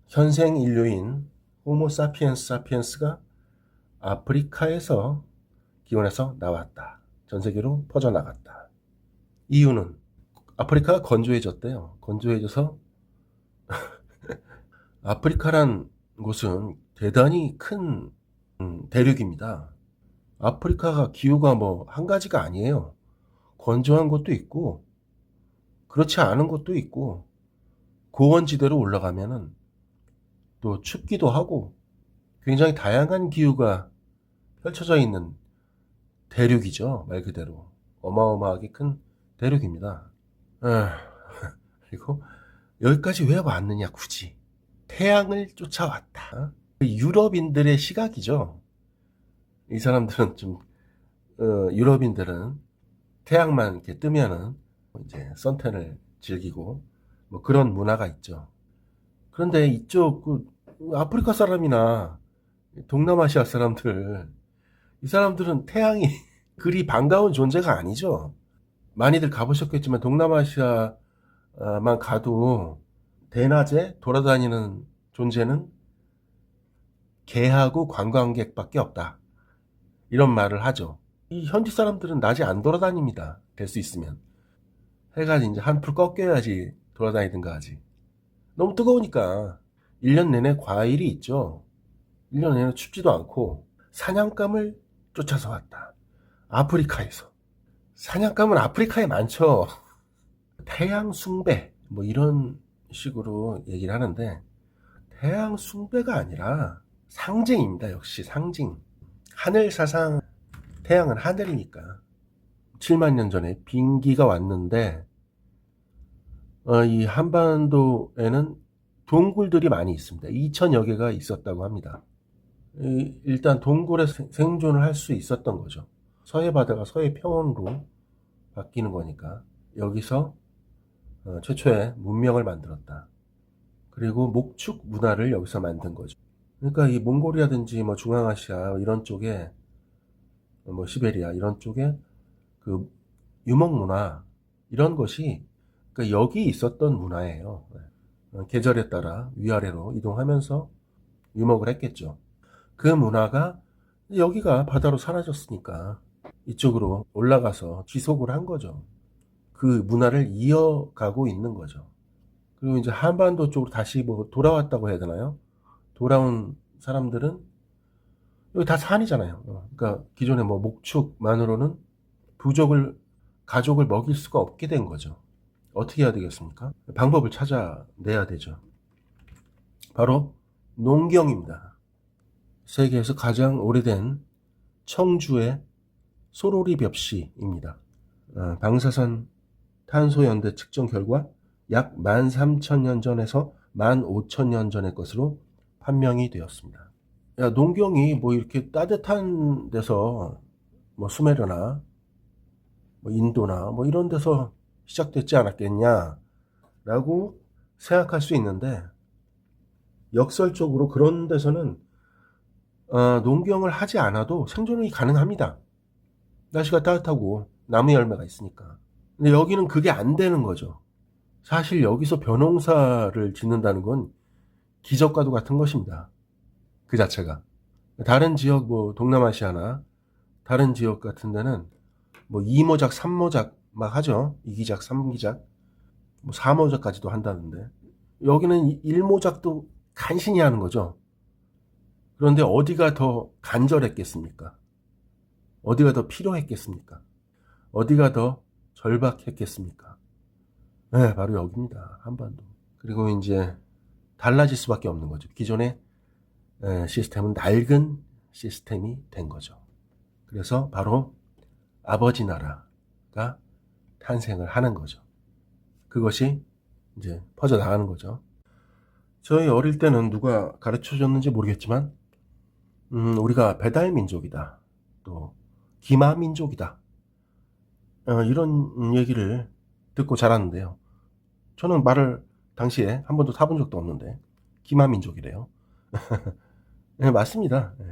현생 인류인 호모사피엔스 사피엔스가 아프리카에서 기원해서 나왔다. 전 세계로 퍼져나갔다. 이유는 아프리카가 건조해졌대요. 건조해져서 아프리카란 곳은 대단히 큰 대륙입니다. 아프리카가 기후가 뭐 한 가지가 아니에요. 건조한 곳도 있고 그렇지 않은 곳도 있고 고원지대로 올라가면은 또 춥기도 하고 굉장히 다양한 기후가 펼쳐져 있는 대륙이죠. 말 그대로 어마어마하게 큰 대륙입니다. 그리고 여기까지 왜 왔느냐 굳이. 태양을 쫓아왔다. 유럽인들의 시각이죠. 이 사람들은 좀 유럽인들은 태양만 이렇게 뜨면은 이제 선탠을 즐기고 뭐 그런 문화가 있죠. 그런데 이쪽 아프리카 사람이나 동남아시아 사람들, 이 사람들은 태양이 그리 반가운 존재가 아니죠. 많이들 가보셨겠지만 동남아시아만 가도 대낮에 돌아다니는 존재는 개하고 관광객밖에 없다. 이런 말을 하죠. 이 현지 사람들은 낮에 안 돌아다닙니다. 될 수 있으면. 해가 이제 한풀 꺾여야지 돌아다니든가 하지. 너무 뜨거우니까 1년 내내 과일이 있죠. 1년 내내 춥지도 않고 사냥감을 쫓아서 왔다. 아프리카에서. 사냥감은 아프리카에 많죠. 태양 숭배 뭐 이런 식으로 얘기를 하는데 태양 숭배가 아니라 상징입니다. 역시 상징. 하늘 사상, 태양은 하늘이니까 7만 년 전에 빙기가 왔는데 이 한반도에는 동굴들이 많이 있습니다. 2천여 개가 있었다고 합니다. 일단 동굴에 생존을 할 수 있었던 거죠. 서해 바다가 서해 평원으로 바뀌는 거니까 여기서 최초의 문명을 만들었다. 그리고 목축 문화를 여기서 만든 거죠. 그러니까 이 몽골이라든지 뭐 중앙아시아 이런 쪽에 뭐 시베리아 이런 쪽에 그 유목 문화 이런 것이 그러니까 여기 있었던 문화예요. 계절에 따라 위아래로 이동하면서 유목을 했겠죠. 그 문화가 여기가 바다로 사라졌으니까 이쪽으로 올라가서 지속을 한 거죠. 그 문화를 이어가고 있는 거죠. 그리고 이제 한반도 쪽으로 다시 뭐 돌아왔다고 해야 되나요? 돌아온 사람들은 여기 다 산이잖아요. 그러니까 기존의 뭐 목축만으로는 가족을 먹일 수가 없게 된 거죠. 어떻게 해야 되겠습니까? 방법을 찾아내야 되죠. 바로 농경입니다. 세계에서 가장 오래된 청주의 소로리 벽시입니다. 방사선 탄소 연대 측정 결과 약 13,000년 전에서 15,000년 전의 것으로 판명이 되었습니다. 농경이 뭐 이렇게 따뜻한 데서 뭐 수메르나 뭐 인도나 뭐 이런 데서 시작됐지 않았겠냐라고 생각할 수 있는데 역설적으로 그런 데서는 농경을 하지 않아도 생존이 가능합니다. 날씨가 따뜻하고 나무 열매가 있으니까. 근데 여기는 그게 안 되는 거죠. 사실 여기서 벼농사를 짓는다는 건 기적과도 같은 것입니다. 그 자체가. 다른 지역 뭐 동남아시아나 다른 지역 같은 데는 뭐 2모작, 3모작 막 하죠. 2기작, 3기작, 뭐 4모작까지도 한다는데 여기는 1모작도 간신히 하는 거죠. 그런데 어디가 더 간절했겠습니까? 어디가 더 필요했겠습니까? 어디가 더 절박했겠습니까? 네, 바로 여기입니다. 한반도. 그리고 이제 달라질 수밖에 없는 거죠. 기존의 시스템은 낡은 시스템이 된 거죠. 그래서 바로 아버지 나라가 탄생을 하는 거죠. 그것이 이제 퍼져나가는 거죠. 저희 어릴 때는 누가 가르쳐 줬는지 모르겠지만 우리가 배달 민족이다. 또 기마 민족이다. 이런 얘기를 듣고 자랐는데요. 저는 말을 당시에 한 번도 타본 적도 없는데 기마 민족이래요. 네, 맞습니다. 네.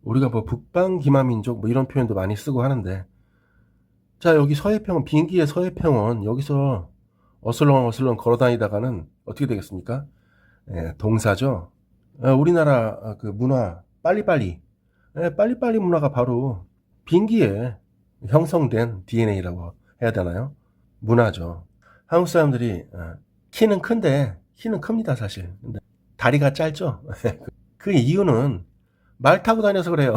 우리가 뭐 북방 기마 민족 뭐 이런 표현도 많이 쓰고 하는데 자 여기 서해평원 빙기의 서해평원 여기서 어슬렁어슬렁 걸어 다니다가는 어떻게 되겠습니까? 예, 동사죠. 우리나라 그 문화 빨리빨리, 빨리빨리 문화가 바로 빙기에 형성된 DNA라고 해야 되나요? 문화죠. 한국 사람들이 키는 큰데 키는 큽니다 사실. 근데 다리가 짧죠. 그 이유는 말 타고 다녀서 그래요.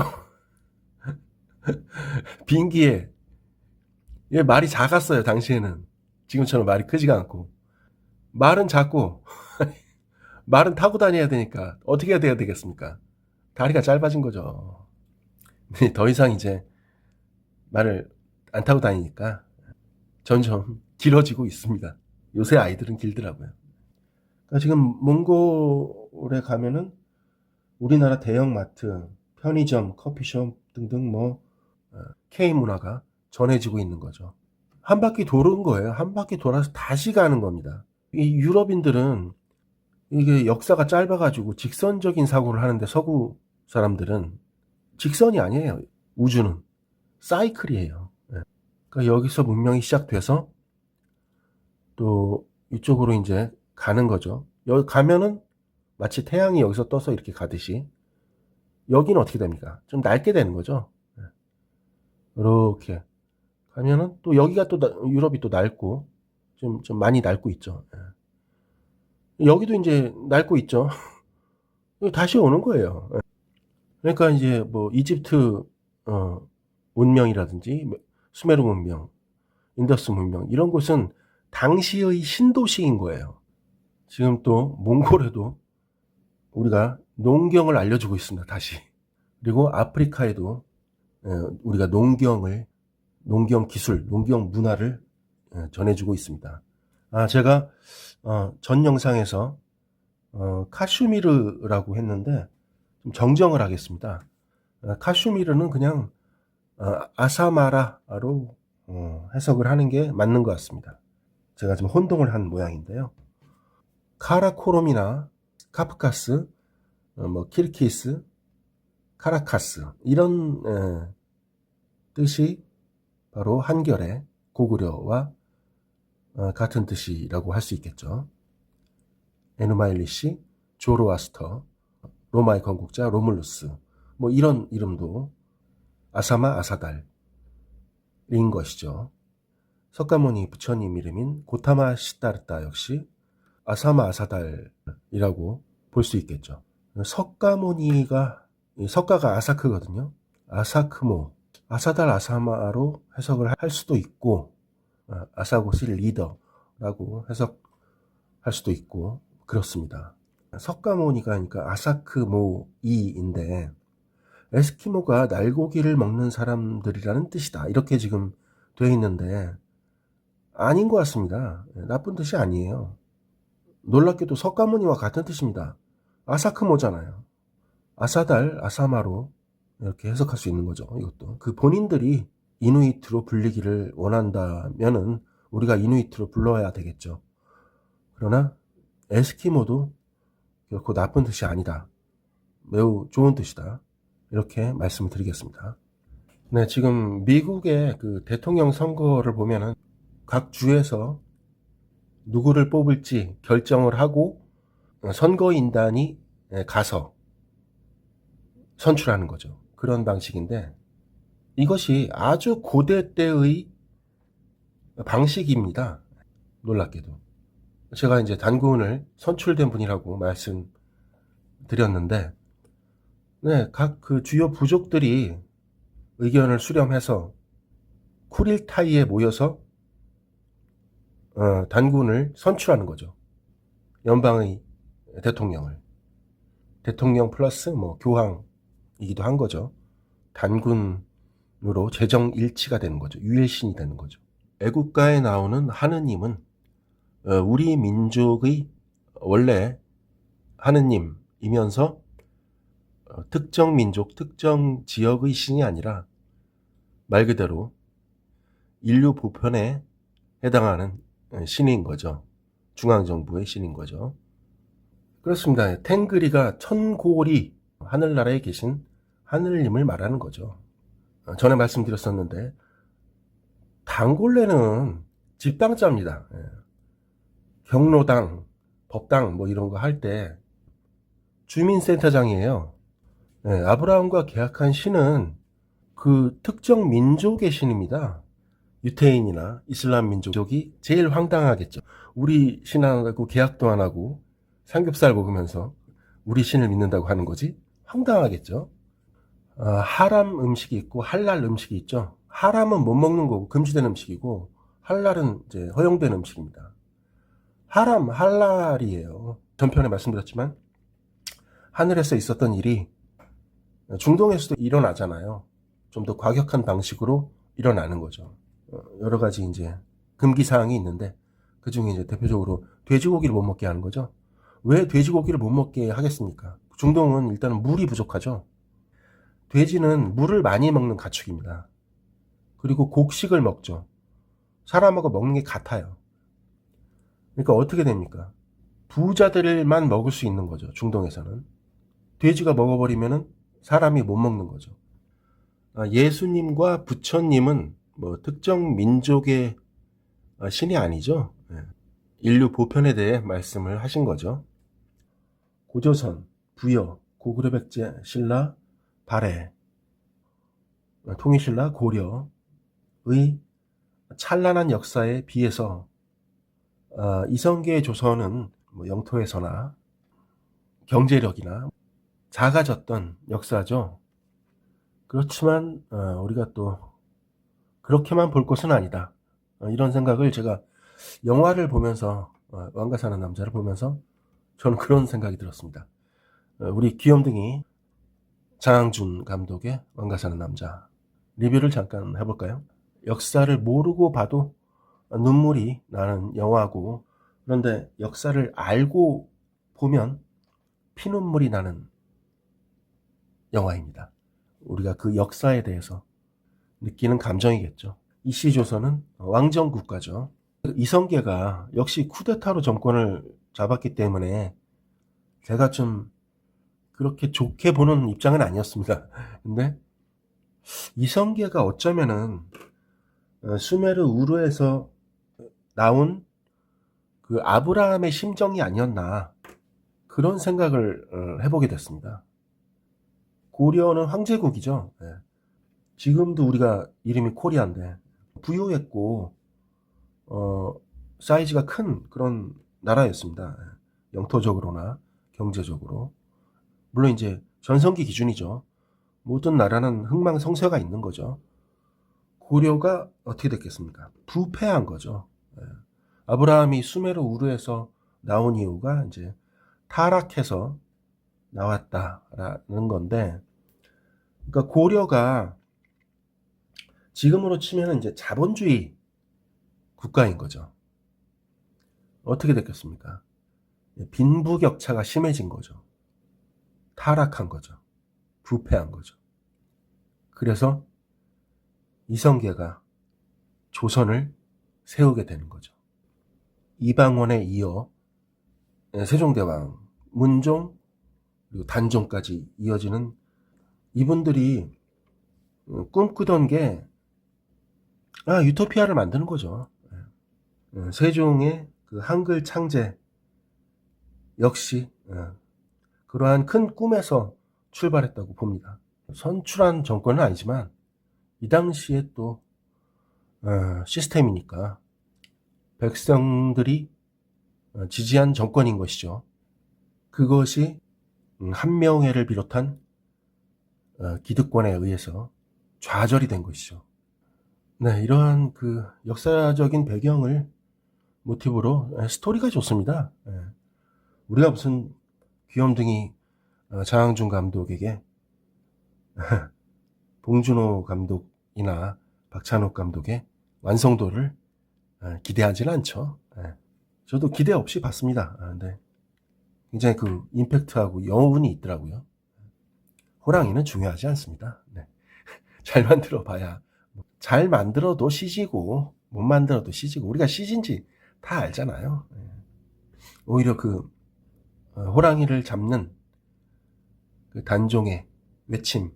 빙기에 말이 작았어요 당시에는. 지금처럼 말이 크지가 않고. 말은 작고 말은 타고 다녀야 되니까 어떻게 해야 되겠습니까? 다리가 짧아진 거죠. 더 이상 이제 말을 안 타고 다니니까 점점 길어지고 있습니다. 요새 아이들은 길더라고요. 그러니까 지금 몽골에 가면은 우리나라 대형마트, 편의점, 커피숍 등등 K 문화가 전해지고 있는 거죠. 한 바퀴 도는 거예요. 한 바퀴 돌아서 다시 가는 겁니다. 이 유럽인들은 이게 역사가 짧아가지고 직선적인 사고를 하는데 서구 사람들은 직선이 아니에요. 우주는 사이클이에요. 그러니까 여기서 문명이 시작돼서 또 이쪽으로 이제 가는 거죠. 여기 가면은 마치 태양이 여기서 떠서 이렇게 가듯이 여기는 어떻게 됩니까? 좀 낮게 되는 거죠. 이렇게 가면은 또 여기가 또 유럽이 또 넓고 좀 많이 넓고 있죠. 여기도 이제 넓고 있죠. 다시 오는 거예요. 그러니까 이제 이집트 문명이라든지 수메르 문명, 인더스 문명 이런 곳은 당시의 신도시인 거예요. 지금 또 몽골에도 우리가 농경을 알려주고 있습니다. 다시. 그리고 아프리카에도 우리가 농경 기술, 농경 문화를 전해주고 있습니다. 제가 전 영상에서 카슈미르라고 했는데 좀 정정을 하겠습니다. 카슈미르는 그냥 아사마라로 해석을 하는 게 맞는 것 같습니다. 제가 좀 혼동을 한 모양인데요. 카라코롬이나 카프카스, 키르키스, 카라카스 이런 뜻이 바로 한결의 고구려와 같은 뜻이라고 할 수 있겠죠. 에누마일리시, 조로아스터, 로마의 건국자 로물루스 이런 이름도 아사마 아사달인 것이죠. 석가모니 부처님 이름인 고타마 시다르타 역시 아사마 아사달이라고 볼 수 있겠죠. 석가모니가 석가가 아사크거든요. 아사크모 아사달 아사마로 해석을 할 수도 있고 아사고시 리더라고 해석할 수도 있고 그렇습니다. 석가모니가 그러니까 아사크모이인데 에스키모가 날고기를 먹는 사람들이라는 뜻이다. 이렇게 지금 되어 있는데 아닌 것 같습니다. 나쁜 뜻이 아니에요. 놀랍게도 석가모니와 같은 뜻입니다. 아사크모잖아요. 아사달, 아사마로 이렇게 해석할 수 있는 거죠. 이것도. 그 본인들이 이누이트로 불리기를 원한다면은 우리가 이누이트로 불러야 되겠죠. 그러나 에스키모도 결코 나쁜 뜻이 아니다. 매우 좋은 뜻이다. 이렇게 말씀을 드리겠습니다. 네, 지금 미국의 그 대통령 선거를 보면은 각 주에서 누구를 뽑을지 결정을 하고 선거인단이 가서 선출하는 거죠. 그런 방식인데 이것이 아주 고대 때의 방식입니다. 놀랍게도. 제가 이제 단군을 선출된 분이라고 말씀드렸는데 네, 각 그 주요 부족들이 의견을 수렴해서 쿠릴타이에 모여서 단군을 선출하는 거죠. 연방의 대통령을. 대통령 플러스 교황이기도 한 거죠. 단군으로 재정 일치가 되는 거죠. 유일신이 되는 거죠. 애국가에 나오는 하느님은 우리 민족의 원래 하느님이면서 특정 민족, 특정 지역의 신이 아니라 말 그대로 인류 보편에 해당하는 신인 거죠. 중앙정부의 신인 거죠. 그렇습니다. 탱그리가 천고리 하늘나라에 계신 하늘님을 말하는 거죠. 전에 말씀드렸었는데 당골레는 집당자입니다. 경로당, 법당 뭐 이런 거 할 때 주민센터장이에요. 네, 아브라함과 계약한 신은 그 특정 민족의 신입니다. 유태인이나 이슬람 민족이 제일 황당하겠죠. 우리 신하고 계약도 안 하고 삼겹살 먹으면서 우리 신을 믿는다고 하는 거지? 황당하겠죠. 하람 음식이 있고 할랄 음식이 있죠. 하람은 못 먹는 거고 금지된 음식이고 할랄은 이제 허용된 음식입니다. 할랄이에요. 전편에 말씀드렸지만 하늘에서 있었던 일이 중동에서도 일어나잖아요. 좀 더 과격한 방식으로 일어나는 거죠. 여러 가지 이제 금기 사항이 있는데 그 중에 이제 대표적으로 돼지고기를 못 먹게 하는 거죠. 왜 돼지고기를 못 먹게 하겠습니까? 중동은 일단은 물이 부족하죠. 돼지는 물을 많이 먹는 가축입니다. 그리고 곡식을 먹죠. 사람하고 먹는 게 같아요. 그러니까 어떻게 됩니까? 부자들만 먹을 수 있는 거죠. 중동에서는. 돼지가 먹어버리면은 사람이 못 먹는 거죠. 예수님과 부처님은 뭐 특정 민족의 신이 아니죠. 인류 보편에 대해 말씀을 하신 거죠. 고조선, 부여, 고구려 백제, 신라, 발해, 통일신라, 고려의 찬란한 역사에 비해서 이성계의 조선은 뭐 영토에서나 경제력이나 작아졌던 역사죠. 그렇지만 우리가 또 그렇게만 볼 것은 아니다. 이런 생각을 제가 영화를 보면서 왕가 사는 남자를 보면서 저는 그런 생각이 들었습니다. 우리 귀염둥이 장항준 감독의 왕가 사는 남자 리뷰를 잠깐 해볼까요? 역사를 모르고 봐도 눈물이 나는 영화고, 그런데 역사를 알고 보면 피눈물이 나는 영화입니다. 우리가 그 역사에 대해서 느끼는 감정이겠죠. 이시조선은 왕정 국가죠. 이성계가 역시 쿠데타로 정권을 잡았기 때문에 제가 좀 그렇게 좋게 보는 입장은 아니었습니다. 근데 이성계가 어쩌면은 수메르 우르에서 나온 그 아브라함의 심정이 아니었나, 그런 생각을 해보게 됐습니다. 고려는 황제국이죠. 지금도 우리가 이름이 코리아인데 부유했고 사이즈가 큰 그런 나라였습니다. 영토적으로나 경제적으로. 물론 이제 전성기 기준이죠. 모든 나라는 흥망성쇠가 있는 거죠. 고려가 어떻게 됐겠습니까? 부패한 거죠. 아브라함이 수메르 우르에서 나온 이유가 이제 타락해서 나왔다라는 건데, 그러니까 고려가 지금으로 치면 이제 자본주의 국가인 거죠. 어떻게 됐겠습니까? 빈부격차가 심해진 거죠. 타락한 거죠. 부패한 거죠. 그래서 이성계가 조선을 세우게 되는 거죠. 이방원에 이어 세종대왕, 문종, 그리고 단종까지 이어지는 이분들이 꿈꾸던 게 유토피아를 만드는 거죠. 세종의 그 한글 창제 역시 그러한 큰 꿈에서 출발했다고 봅니다. 선출한 정권은 아니지만 이 당시에 또 시스템이니까 백성들이 지지한 정권인 것이죠. 그것이 한명회를 비롯한 기득권에 의해서 좌절이 된 것이죠. 네, 이러한 그 역사적인 배경을 모티브로 스토리가 좋습니다. 우리가 무슨 귀염둥이 장항준 감독에게 봉준호 감독이나 박찬욱 감독의 완성도를 기대하지는 않죠. 저도 기대 없이 봤습니다. 근데 굉장히 그 임팩트하고 여운이 있더라고요. 호랑이는 중요하지 않습니다. 잘 만들어 봐야, 잘 만들어도 CG고 못 만들어도 CG고, 우리가 CG인지 다 알잖아요. 오히려 그 호랑이를 잡는 그 단종의 외침,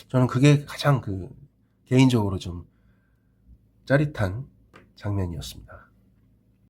저는 그게 가장 그 개인적으로 좀 짜릿한 장면이었습니다.